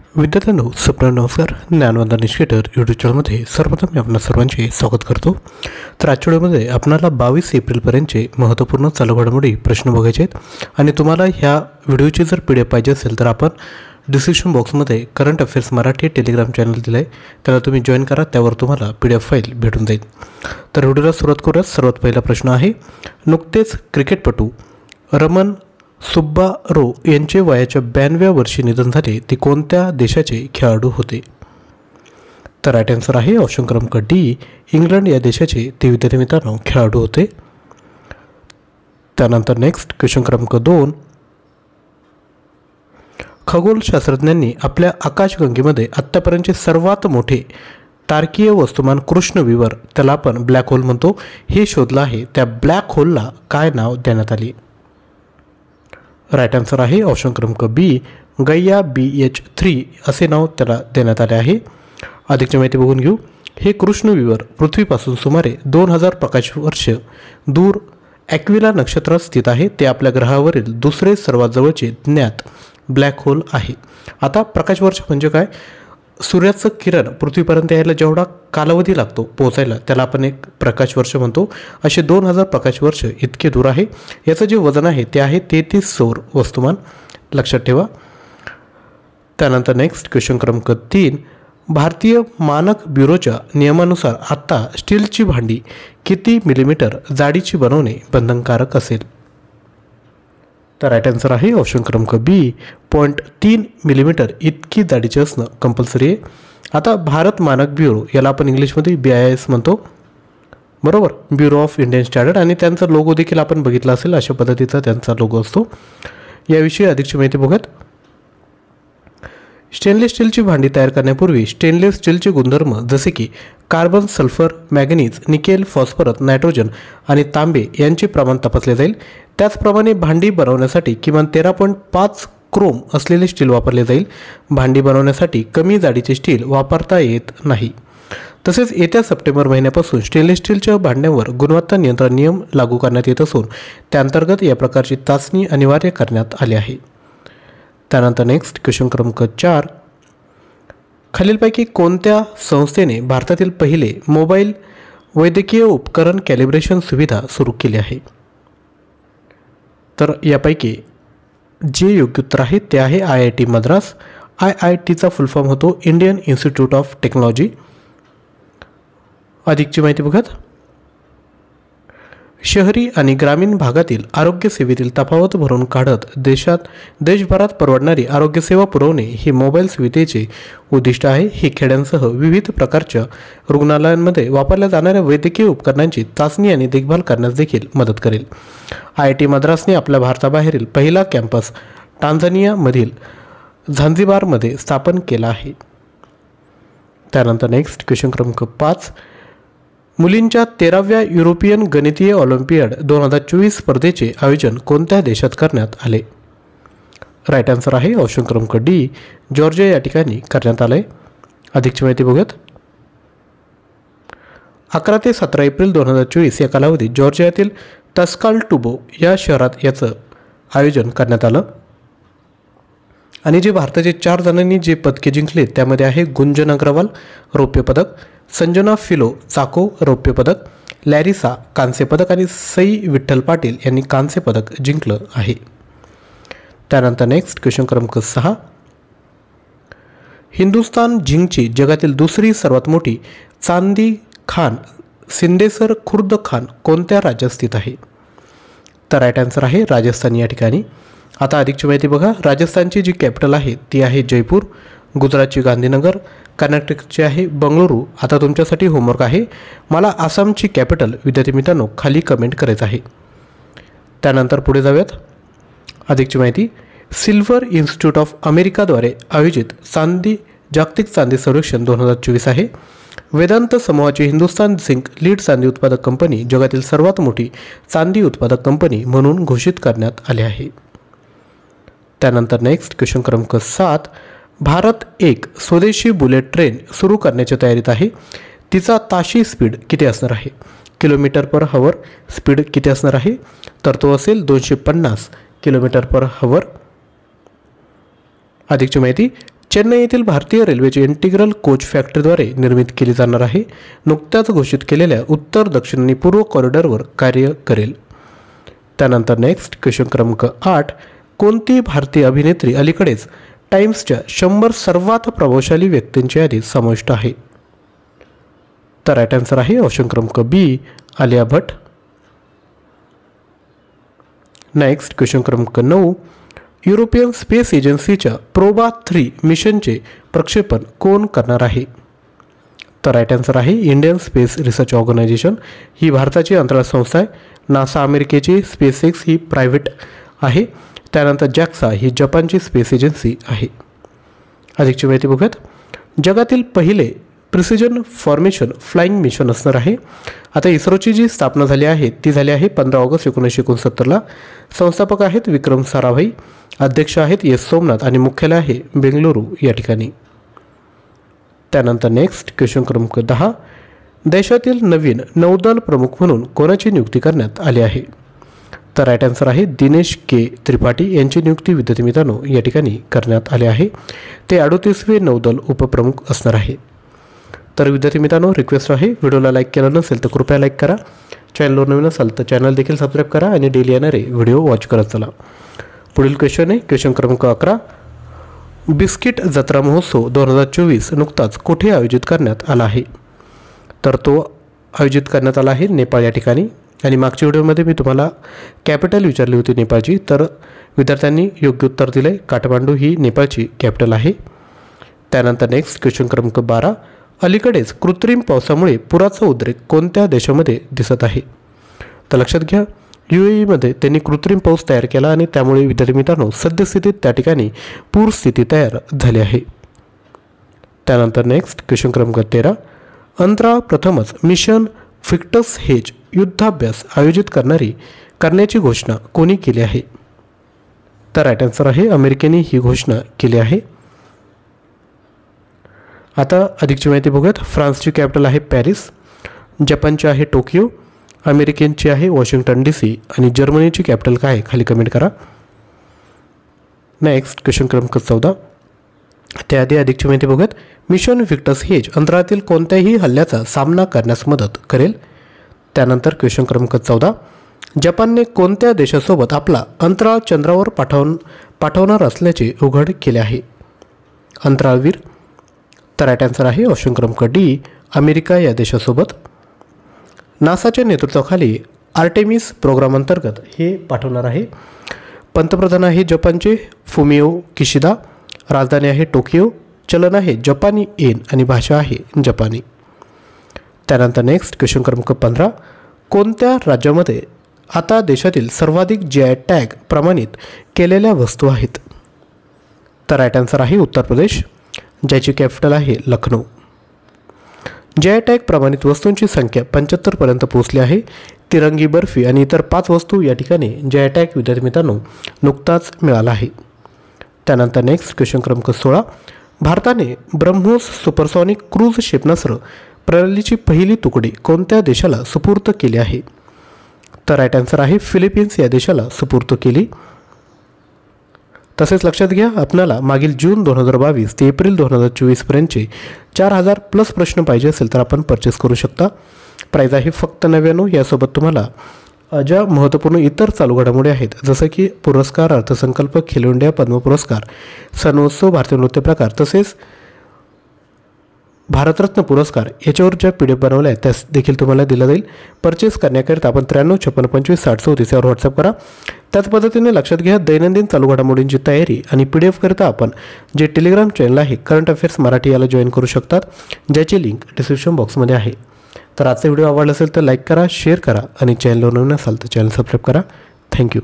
विद्यार्थ्यांनो, नमस्कार. ज्ञानवंदन initiator YouTube चॅनलमध्ये सर्वप्रथम मी आपणा सर्वांचे स्वागत करतो. तर आजच्या व्हिडिओमध्ये आपल्याला 22 एप्रिलपर्यंतचे महत्त्वपूर्ण चालू घडामोडी प्रश्न बघायचे आहेत आणि तुम्हाला ह्या व्हिडिओची जर PDF पाहिजे असेल तर आपण डिस्क्रिप्शन बॉक्समध्ये current affairs Marathi Telegram channel दिलं आहे, त्याला तुम्ही जॉईन करा. त्यावर तुम्हाला PDF फाईल भेटून जाईल. तर व्हिडिओला सुरुवात करूया. सर्वात पहिला प्रश्न आहे, नुकतेच क्रिकेटपटू रमन सुब्बारो यांचे वयाच्या 92व्या वर्षी निधन झाले. ते कोणत्या देशाचे खेळाडू होते? तर राईट आन्सर आहे ऑप्शन क्रमांक डी, इंग्लंड या देशाचे ते विद्यार्थी मित्रांनो खेळाडू होते. त्यानंतर नेक्स्ट क्वेश्चन क्रमांक 2, खगोलशास्त्रज्ञांनी आपल्या आकाशगंगेमध्ये आत्तापर्यंतचे सर्वात मोठे तारकीय वस्तुमान कृष्णविवर, त्याला आपण ब्लॅक होल म्हणतो, हे शोधलं आहे. त्या ब्लॅक होलला काय नाव देण्यात आले? राईट आन्सर आहे ऑप्शन क्रमांक बी, गैया BH3 असे नाव त्याला देण्यात आले आहे. अधिकची माहिती बघून घेऊ. हे कृष्णविवर पृथ्वीपासून सुमारे 2000 प्रकाश वर्ष दूर ॲक्विला नक्षत्रात स्थित आहे. ते आपल्या ग्रहावरील दुसरे सर्वात जवळचे ज्ञात ब्लॅक होल आहे. आता प्रकाश वर्ष म्हणजे काय? सूर्याचं किरण पृथ्वीपर्यंत यायला जेवढा कालावधी लागतो पोहोचायला, त्याला आपण एक प्रकाश वर्ष म्हणतो. असे 2000 प्रकाश वर्ष इतके दूर आहे. याचं जे वजन आहे ते आहे 33 सौर वस्तुमान, लक्षात ठेवा. त्यानंतर नेक्स्ट क्वेश्चन क्रमांक 3, भारतीय मानक ब्युरोच्या नियमानुसार आता स्टीलची भांडी किती मिलीमीटर जाडीची बनवणे बंधनकारक असेल? तर राईट आन्सर आहे ऑप्शन क्रमांक बी, 0.3 मिलीमीटर इतकी जाडीचे असणं कंपल्सरी आहे. आता भारत मानक ब्युरो, याला आपण इंग्लिशमध्ये BIS म्हणतो, बरोबर, ब्युरो ऑफ इंडियन स्टँडर्ड, आणि त्यांचा लोगो देखील आपण बघितला असेल. अशा पद्धतीचा त्यांचा लोगो असतो. याविषयी अधिकची माहिती बघूयात. स्टेनलेस स्टीलची भांडी तयार करण्यापूर्वी स्टेनलेस स्टीलचे गुणधर्म जसे की carbon, sulphur, manganese, nickel, phosphorus, nitrogen आणि तांबे यांचे प्रमाण तपासले जाईल. त्याचप्रमाणे भांडी बनवण्यासाठी किमान 13.5 क्रोम असलेले स्टील वापरले जाईल. भांडी बनवण्यासाठी कमी जाडीचे स्टील वापरता येत नाही. तसेच येत्या सप्टेंबर महिन्यापासून स्टेनलेस स्टीलच्या भांड्यांवर गुणवत्ता नियंत्रण नियम लागू करण्यात येत असून त्याअंतर्गत या प्रकारची चाचणी अनिवार्य करण्यात आली आहे. त्यानंतर नेक्स्ट क्वेश्चन क्रमांक 4, खालीलपैकी कोणत्या संस्थेने भारतातील पहिले मोबाईल वैद्यकीय उपकरण कॅलिब्रेशन सुविधा सुरू केली आहे? तर यापैकी जे योग्य उत्तर आहे ते आहे IIT मद्रास. IITचा फुल फॉर्म होतो इंडियन इन्स्टिट्यूट ऑफ टेक्नॉलॉजी. अधिकची माहिती बघत. शहरी आणि ग्रामीण भागातील आरोग्य सेवेतील तफावत भरून काढत देशभरात परवडणारी आरोग्यसेवा पुरवणे हे मोबाईल सुविधेचे उद्दिष्ट आहे. हे खेड्यांसह विविध प्रकारच्या रुग्णालयांमध्ये वापरल्या जाणाऱ्या वैद्यकीय उपकरणांची चाचणी आणि देखभाल करण्यास देखील मदत करेल. IIT मद्रासने आपल्या भारताबाहेरील पहिला कॅम्पस टांझानियामधील झांझिबारमध्ये स्थापन केला आहे. त्यानंतर नेक्स्ट क्वेश्चन क्रमांक 5, मुलींच्या 13व्या युरोपियन गणितीय ऑलिम्पियाड 2024 स्पर्धेचे आयोजन कोणत्या देशात करण्यात आले? राईट आन्सर आहे ऑप्शन क्रमांक डी, जॉर्जिया या ठिकाणी करण्यात आले. अधिकची माहिती बघूयात. 11 ते 17 एप्रिल 2024 या कालावधीत जॉर्जियातील तस्काल्टुबो या शहरात याचं आयोजन करण्यात आलं. आणि जे भारताचे 4 जणांनी जे पदके जिंकले त्यामध्ये आहे गुंजन अग्रवाल रौप्य पदक, संजना फिलो चाको रौप्य पदक, लॅरिसा कांस्य पदक आणि सई विठ्ठल पाटील यांनी कांस्य पदक जिंकलं आहे. त्यानंतर नेक्स्ट क्वेश्चन क्रमांक 6, हिंदुस्तान झिंकची जगातील दुसरी सर्वात मोठी चांदी खान सिंदेसर खुर्द खान कोणत्या राज्यात स्थित आहे? तर राईट आन्सर आहे राजस्थान या ठिकाणी. आता अधिकची माहिती बघा. राजस्थानची जी कॅपिटल आहे ती आहे जयपूर, गुजरातची गांधीनगर, कर्नाटकची आहे बंगळुरू. आता तुमच्यासाठी होमवर्क आहे, मला आसामची कॅपिटल विद्यार्थी मित्रांनो खाली कमेंट करायचं आहे. त्यानंतर पुढे जाऊयात. अधिकची माहिती. सिल्वर इन्स्टिट्यूट ऑफ अमेरिकाद्वारे आयोजित जागतिक चांदी सर्वेक्षण 2024 आहे. वेदांत समूहाची हिंदुस्तान झिंक लीड चांदी उत्पादक कंपनी जगातील सर्वात मोठी चांदी उत्पादक कंपनी म्हणून घोषित करण्यात आली आहे. त्यानंतर नेक्स्ट क्वेश्चन क्रमांक 7, भारत एक स्वदेशी बुलेट ट्रेन सुरू करण्याच्या तयारीत आहे. तिचा ताशी स्पीड किती असणार आहे? किलोमीटर पर हवर स्पीड किती असणार आहे? तर तो असेल 250 किलोमीटर पर हवर. अधिकची माहिती. चेन्नई येथील भारतीय रेल्वेची इंटिग्रल कोच फॅक्टरीद्वारे निर्मित केली जाणार आहे. नुकत्याच घोषित केलेल्या उत्तर दक्षिण आणि पूर्व कॉरिडॉरवर कार्य करेल. त्यानंतर नेक्स्ट क्वेश्चन क्रमांक 8. कोणती भारतीय अभिनेत्री अलीकडेच टाइम्सच्या 100 सर्वात प्रभावशाली व्यक्तींच्या यादीत समाविष्ट आहे? तर राईट आन्सर आहे ऑप्शन क्रमांक बी, आलिया भट्ट. नेक्स्ट क्वेश्चन क्रमांक 9. युरोपियन स्पेस एजन्सीच्या प्रोबा 3 मिशनचे प्रक्षेपण कोण करणार आहे? तर राईट आन्सर आहे इंडियन स्पेस रिसर्च ऑर्गनायझेशन. ही भारताची अंतराळ संस्था आहे. नासा अमेरिकेची, स्पेस एक्स ही प्रायव्हेट आहे. त्यानंतर जॅक्सा ही जपानची स्पेस एजन्सी आहे. अधिकची माहिती बघूयात. जगातील पहिले प्रिसिजन फॉर्मेशन फ्लाइंग मिशन असणार आहे. आता इस्रोची जी स्थापना झाली आहे ती झाली आहे 15 ऑगस्ट 1969ला. संस्थापक आहेत विक्रम साराभाई, अध्यक्ष आहेत एस सोमनाथ आणि मुख्यालय आहे बेंगलुरू या ठिकाणी. त्यानंतर नेक्स्ट क्वेश्चन क्रमांक 10. देशातील नवीन नौदल प्रमुख म्हणून कोणाची नियुक्ती करण्यात आली आहे? तर राईट आन्सर आहे दिनेश के त्रिपाठी यांची नियुक्ती विद्यार्थी मित्रांनो या ठिकाणी करण्यात आली आहे. ते 38वे नौदल उपप्रमुख असणार आहे. तर विद्यार्थी मित्रांनो रिक्वेस्ट आहे, व्हिडिओला लाईक केला नसेल तर कृपया लाईक करा. चॅनलवर नवीन असाल तर चॅनल देखील सबस्क्राईब करा आणि डेली येणारे व्हिडिओ वॉच करत चला. पुढील क्वेश्चन आहे क्वेश्चन क्रमांक 11. बिस्किट जत्रा महोत्सव 2024 नुकताच कुठे आयोजित करण्यात आला आहे? तर तो आयोजित करण्यात आला आहे नेपाळ या ठिकाणी. आणि मागच्या व्हिडिओमध्ये मी तुम्हाला कॅपिटल विचारली होती नेपाळची, तर विद्यार्थ्यांनी योग्य उत्तर दिले. काठमांडू ही नेपाळची कॅपिटल आहे. त्यानंतर नेक्स्ट क्वेश्चन क्रमांक 12. अलीकडेच कृत्रिम पावसामुळे पुराचा उद्रेक कोणत्या देशामध्ये दिसत आहे? तर लक्षात घ्या, UAE त्यांनी कृत्रिम पाऊस तयार केला आणि त्यामुळे विद्यार्थी मित्रांनो सद्यस्थितीत त्या ठिकाणी पूरस्थिती तयार झाली आहे. त्यानंतर नेक्स्ट क्वेश्चन क्रमांक 13. अंतराळ प्रथमच मिशन व्हिक्टस हेज युद्धाभ्यास आयोजित करण्याची घोषणा कोणी केली आहे? तर राईट आन्सर आहे अमेरिकेने ही घोषणा केली आहे. आता अधिकची माहिती बघूयात. फ्रान्सची कॅपिटल आहे पॅरिस, जपानची आहे टोकियो, अमेरिकेची आहे वॉशिंग्टन DC आणि जर्मनीची कॅपिटल काय आहे खाली कमेंट करा. नेक्स्ट क्वेश्चन क्रमांक 14. त्याआधी अधिकची माहिती बघूयात. मिशन व्हिक्टस हेज अंतराळातील कोणत्याही हल्ल्याचा सामना करण्यास मदत करेल. त्यानंतर क्वेश्चन क्रमांक 14. जपानने कोणत्या देशासोबत आपला अंतराळ चंद्रावर पाठवणार असल्याचे उघड केले आहे? अंतराळवीर. तर राईट आन्सर आहे ऑप्शन क्रमांक डी, अमेरिका या देशासोबत. नासाच्या नेतृत्वाखाली आर्टेमिस प्रोग्राम अंतर्गत हे पाठवणार आहे. पंतप्रधान आहे जपानचे फुमिओ किशिदा, राजधानी आहे टोकियो, चलन आहे जपानी येन आणि भाषा आहे जपानी. त्यानंतर नेक्स्ट क्वेश्चन क्रमांक 15. कोणत्या राज्यामध्ये आता देशातील सर्वाधिक GI टॅग प्रमाणित केलेल्या वस्तू आहेत? तर राईट आन्सर आहे उत्तर प्रदेश, ज्याची कॅपिटल आहे लखनौ. GI टॅग प्रमाणित वस्तूंची संख्या 75 पर्यंत पोहोचली आहे. तिरंगी बर्फी आणि इतर 5 वस्तू या ठिकाणी GI टॅग विद्यार्थी मित्रांनो नुकताच मिळाला आहे. त्यानंतर नेक्स्ट क्वेश्चन क्रमांक 16. भारताने ब्रह्मोस सुपरसॉनिक क्रूज क्षेपणास्त्र प्रणालीची पहिली तुकडी कोणत्या देशाला सुपूर्द केली आहे? तर राईट आन्सर आहे फिलिपिन्स या देशाला सुपूर्द केली. तसेच लक्षात घ्या, आपल्याला मागील जून 2022 ते एप्रिल 2024 पर्यंतचे 4000+ प्रश्न पाहिजे असेल तर आपण परचेस करू शकता. प्राईज आहे फक्त 99. यासोबत तुम्हाला ज्या महत्त्वपूर्ण इतर चालू घडामोडी आहेत जसं की पुरस्कार, अर्थसंकल्प, खेलो इंडिया, पद्म पुरस्कार, सणोत्सव, भारतीय नृत्य प्रकार तसेच भारतरत्न पुरस्कार याच्यावर ज्या PDF बनवल्या आहेत त्यास देखील तुम्हाला दिला जाईल. परचेस करण्याकरिता आपण 93 56 25 60 34 यावर व्हॉट्सअप करा. त्याच पद्धतीने लक्षात घ्या, दैनंदिन चालू घडामोडींची तयारी आणि PDF करता आपण जे टेलिग्राम चॅनल आहे करंट अफेअर्स मराठी याला जॉईन करू शकतात, ज्याची लिंक डिस्क्रिप्शन बॉक्समध्ये आहे. तर आजचा व्हिडिओ आवडला असेल तर लाईक करा, शेअर करा आणि चॅनलवर नवीन असाल तर चॅनल सबस्क्राईब करा. थँक्यू.